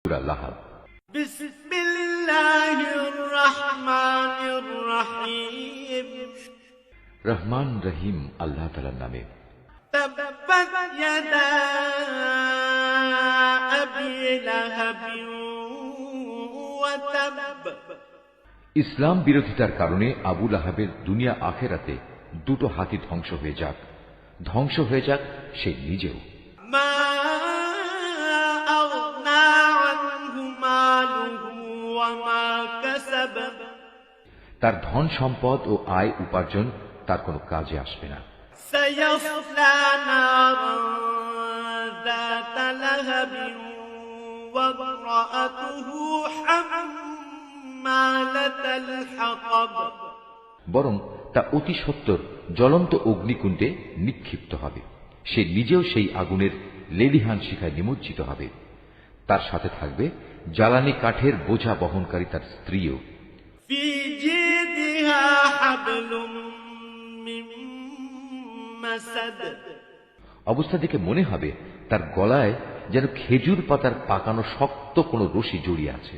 সূরা লাহাব। বিসমিল্লাহির রহমানির রহিম। রহমান রহিম আল্লাহ তাআলার নামে। তাব্বাত ইয়াদা আবি লাহাবিন ওয়া তাব। ইসলাম বিরোধিতার কারণে আবু লাহাবের দুনিয়া আখেরাতে দুটো হাতই ধ্বংস হয়ে যাক, ধ্বংস হয়ে যাক সে নিজেও। মা আগনা আনহু মালুহু ওয়া মা কাসাব। তার ধন সম্পদ ও আয় উপার্জন তার কোনো কাজে আসবে না। সায়াসলা নারান যাতা লাহাবিন ওয়া ইমরাআতুহু হাম্মালাতাল হাতাব। বরং তা অতি সত্বর জ্বলন্ত অগ্নিকুণ্ডে নিক্ষিপ্ত হবে, সে নিজেও সেই আগুনের লেলিহান শিখায় নিমজ্জিত হবে। তার সাথে থাকবে জ্বালানি কাঠের বোঝা বহনকারী তার স্ত্রীও। ফি জিদিহা হাবলুম মিন মাসাদ। অবস্থা দেখে মনে হবে তার গলায় যেন খেজুর পাতার পাকানো শক্ত কোনো রশি জড়িয়ে আছে।